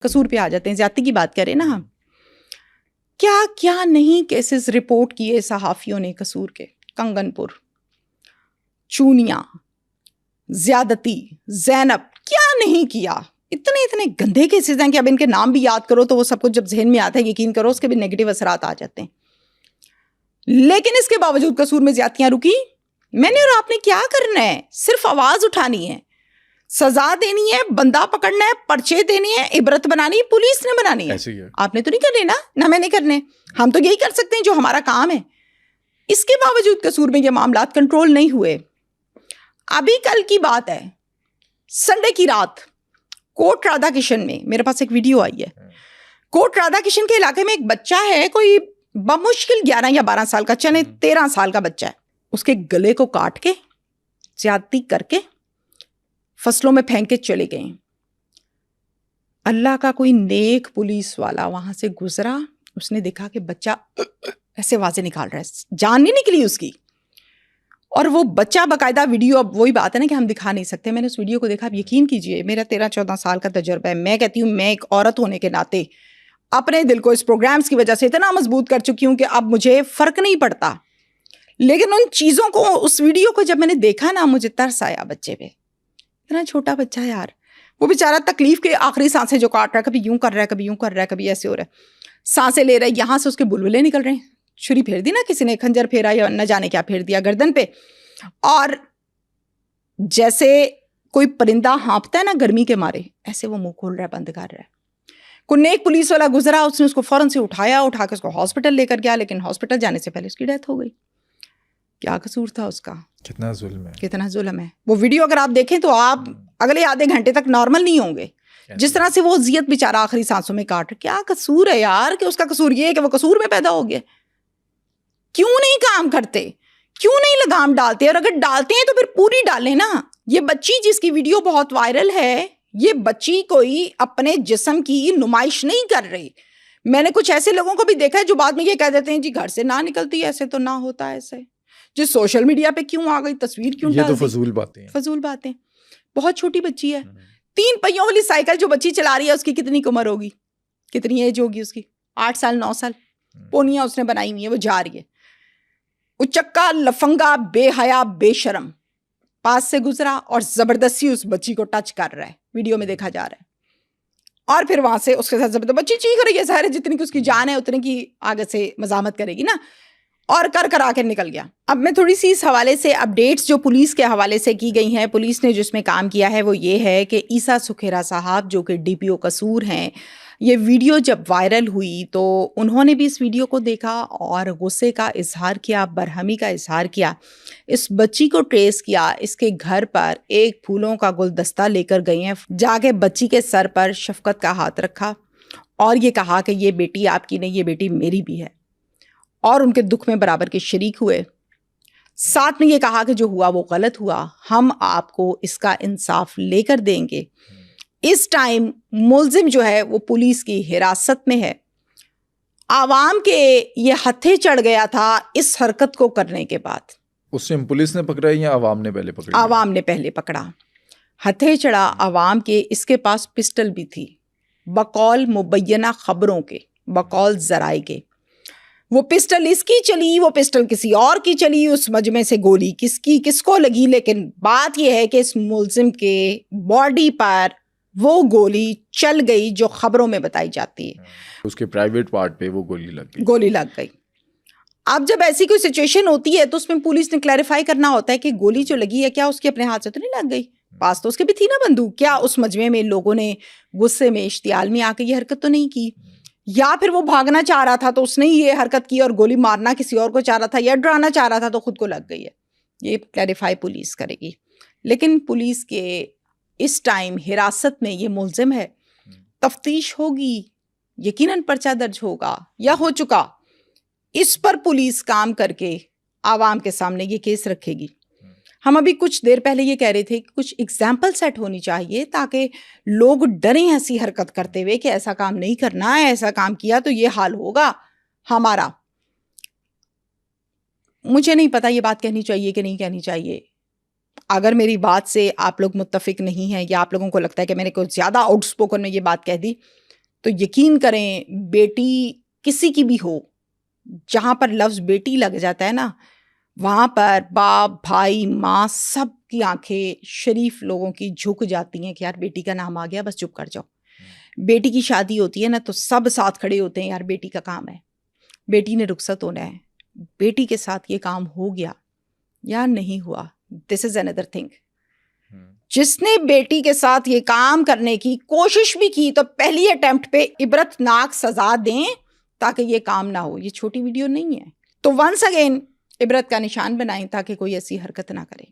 قصور پہ آ جاتے ہیں. زیادتی کی بات کریں نا ہم, کیا کیا نہیں کیسز رپورٹ کیے صحافیوں نے قصور کے. کنگن پور, چونیاں, زیادتی, زینب, کیا نہیں کیا. اتنے اتنے گندے کیسز ہیں کہ اب ان کے نام بھی یاد کرو تو وہ سب کچھ جب ذہن میں آتا ہے یقین کرو اس کے بھی نیگیٹو اثرات آ جاتے ہیں. لیکن اس کے باوجود قصور میں زیادتیاں رکی. میں نے اور آپ نے کیا کرنا ہے؟ صرف آواز اٹھانی ہے, سزا دینی ہے, بندہ پکڑنا ہے, پرچے دینے ہیں, عبرت بنانی ہے, پولیس نے بنانی ہے. آپ نے تو نہیں کرنے نہ میں نے کرنے. ہم تو یہی کر سکتے ہیں جو ہمارا کام ہے. اس کے باوجود قصور میں یہ معاملات کنٹرول نہیں ہوئے. ابھی کل کی بات ہے, سنڈے کی رات کوٹ رادھا کشن میں میرے پاس ایک ویڈیو آئی ہے. کوٹ رادھا کشن کے علاقے میں ایک بچہ ہے, کوئی بمشکل 11 یا 12 سال کا, چلے 13 سال کا بچہ ہے. اس کے گلے کو کاٹ کے زیادتی کر کے فصلوں میں پھینک کے چلے گئے. اللہ کا کوئی نیک پولیس والا وہاں سے گزرا, اس نے دیکھا کہ بچہ ایسے آوازیں نکال رہا ہے, جان نہیں نکلی اس کی. اور وہ بچہ باقاعدہ ویڈیو, اب وہی بات ہے نا کہ ہم دکھا نہیں سکتے. میں نے اس ویڈیو کو دیکھا. اب یقین کیجئے میرا 13-14 سال کا تجربہ ہے. میں کہتی ہوں میں ایک عورت ہونے کے ناطے اپنے دل کو اس پروگرامز کی وجہ سے اتنا مضبوط کر چکی ہوں کہ اب مجھے فرق نہیں پڑتا. لیکن ان چیزوں کو, اس ویڈیو کو جب میں نے دیکھا نا, مجھے ترس آیا بچے پہ. اتنا چھوٹا بچہ ہے یار, وہ بیچارہ تکلیف کے آخری سانسیں جو کاٹ رہا ہے, کبھی یوں کر رہا ہے, کبھی یوں کر رہا ہے, کبھی ایسے ہو رہا ہے, سانسیں لے رہا ہے, یہاں سے اس کے بلبلے نکل رہے ہیں. چھری پھیر دی نا کسی نے, خنجر پھیرا یا نہ جانے کیا پھیر دیا گردن پہ. اور جیسے کوئی پرندہ ہانپتا ہے نا گرمی کے مارے, ایسے وہ منہ کھول رہا ہے, بند کر رہا ہے. کوئی نیک پولیس والا گزرا, اس نے اس کو فوراً سے اٹھایا, اٹھا کے اس کو ہاسپٹل لے کر گیا, لیکن ہاسپٹل جانے سے پہلے اس کی ڈیتھ ہو گئی. کیا قصور تھا اس کا؟ کتنا ظلم ہے, کتنا ظلم ہے. وہ ویڈیو اگر آپ دیکھیں تو آپ اگلے آدھے گھنٹے تک نارمل نہیں ہوں گے. جس طرح سے وہ اذیت بیچارہ آخری سانسوں میں کاٹ. کیا قصور ہے یار, کہ اس کا قصور یہ ہے کہ وہ قصور میں پیدا ہو گیا. کیوں نہیں کام کرتے, کیوں نہیں لگام ڈالتے؟ اور اگر ڈالتے ہیں تو پھر پوری ڈالیں نا. یہ بچی جس کی ویڈیو بہت وائرل ہے, یہ بچی کوئی اپنے جسم کی نمائش نہیں کر رہی. میں نے کچھ ایسے لوگوں کو بھی دیکھا ہے جو بعد میں یہ کہہ دیتے ہیں جی گھر سے نہ نکلتی, ایسے تو نہ ہوتا ایسے, جو سوشل میڈیا پہ کیوں آ گئی, تصویر کیوں ڈال دی. یہ تو فضول باتیں ہیں, فضول باتیں. بہت چھوٹی بچی ہے, 3 پہیوں والی سائیکل جو بچی چلا رہی ہے, اس کی کتنی عمر ہوگی, کتنی ایج ہوگی اس کی؟ 8 سال 9 سال. پونیاں اس نے بنائی ہوئی ہیں, وہ جا رہی ہے. اچکا, لفنگا, بے حیا, بے شرم پاس سے گزرا اور زبردستی اس بچی کو ٹچ کر رہا ہے, ویڈیو میں دیکھا جا رہا ہے. اور پھر وہاں سے اس کے ساتھ زبردست بچی چیخ رہی ہے, ظاہر ہے جتنی کی اس کی جان ہے اتنی کی آگے سے مزاحمت کرے گی نا, اور کر آ کے نکل گیا. اب میں تھوڑی سی اس حوالے سے اپڈیٹس جو پولیس کے حوالے سے کی گئی ہیں, پولیس نے جس میں کام کیا ہے وہ یہ ہے کہ عیسیٰ سکھیرا صاحب جو کہ DPO قصور ہیں, یہ ویڈیو جب وائرل ہوئی تو انہوں نے بھی اس ویڈیو کو دیکھا اور غصے کا اظہار کیا, برہمی کا اظہار کیا. اس بچی کو ٹریس کیا, اس کے گھر پر ایک پھولوں کا گلدستہ لے کر گئے ہیں, جا کے بچی کے سر پر شفقت کا ہاتھ رکھا اور یہ کہا کہ یہ بیٹی آپ کی نہیں, یہ بیٹی میری بھی ہے, اور ان کے دکھ میں برابر کے شریک ہوئے. ساتھ میں یہ کہا کہ جو ہوا وہ غلط ہوا, ہم آپ کو اس کا انصاف لے کر دیں گے. اس ٹائم ملزم جو ہے وہ پولیس کی حراست میں ہے. عوام کے یہ ہتھے چڑھ گیا تھا اس حرکت کو کرنے کے بعد. اس نے پولیس نے پکڑا یا عوام نے پہلے پکڑا؟ عوام نے پہلے پکڑا, ہتھے چڑھا عوام کے. اس کے پاس پسٹل بھی تھی, بقول مبینہ خبروں کے, بقول ذرائع کے. وہ پسٹل اس کی چلی, وہ پسٹل کسی اور کی چلی, اس مجمع سے گولی کس کو لگی, لیکن بات یہ ہے کہ اس ملزم کے باڈی پر وہ گولی چل گئی جو خبروں میں بتائی جاتی ہے. اس کے پرائیویٹ پارٹ پہ وہ گولی لگ گئی. اب جب ایسی کوئی سچویشن ہوتی ہے تو اس میں پولیس نے کلیریفائی کرنا ہوتا ہے کہ گولی جو لگی ہے کیا اس کے اپنے ہاتھ سے تو نہیں لگ گئی, پاس تو اس کے بھی تھی نا بندوق, کیا اس مجمع میں لوگوں نے غصے میں اشتعال میں آ کے یہ حرکت تو نہیں کی, یا پھر وہ بھاگنا چاہ رہا تھا تو اس نے یہ حرکت کی اور گولی مارنا کسی اور کو چاہ رہا تھا, یا ڈرانا چاہ رہا تھا تو خود کو لگ گئی ہے. یہ کلیریفائی پولیس کرے گی. لیکن پولیس کے اس ٹائم حراست میں یہ ملزم ہے, تفتیش ہوگی, یقیناً پرچہ درج ہوگا یا ہو چکا. اس پر پولیس کام کر کے عوام کے سامنے یہ کیس رکھے گی. ہم ابھی کچھ دیر پہلے یہ کہہ رہے تھے کہ کچھ اگزامپل سیٹ ہونی چاہیے تاکہ لوگ ڈریں ایسی حرکت کرتے ہوئے کہ ایسا کام نہیں کرنا ہے, ایسا کام کیا تو یہ حال ہوگا ہمارا. مجھے نہیں پتا یہ بات کہنی چاہیے کہ نہیں کہنی چاہیے. اگر میری بات سے آپ لوگ متفق نہیں ہیں یا آپ لوگوں کو لگتا ہے کہ میں نے کوئی زیادہ آؤٹ اسپوکن میں یہ بات کہہ دی, تو یقین کریں بیٹی کسی کی بھی ہو، جہاں پر لفظ بیٹی لگ جاتا ہے نا، وہاں پر باپ، بھائی، ماں، سب کی آنکھیں شریف لوگوں کی جھک جاتی ہیں کہ یار بیٹی کا نام آ گیا، بس چپ کر جاؤ. بیٹی کی شادی ہوتی ہے نا تو سب ساتھ کھڑے ہوتے ہیں، یار بیٹی کا کام ہے، بیٹی نے رخصت ہونا ہے، بیٹی کے ساتھ یہ کام ہو گیا یا نہیں ہوا، دس از اندر تھنگ. جس نے بیٹی کے ساتھ یہ کام کرنے کی کوشش بھی کی تو پہلی اٹیمپٹ پہ عبرت ناک سزا دیں تاکہ یہ کام نہ ہو. یہ چھوٹی ویڈیو نہیں ہے. تو ونس اگین عبرت کا نشان بنائیں تاکہ کوئی ایسی حرکت نہ کرے.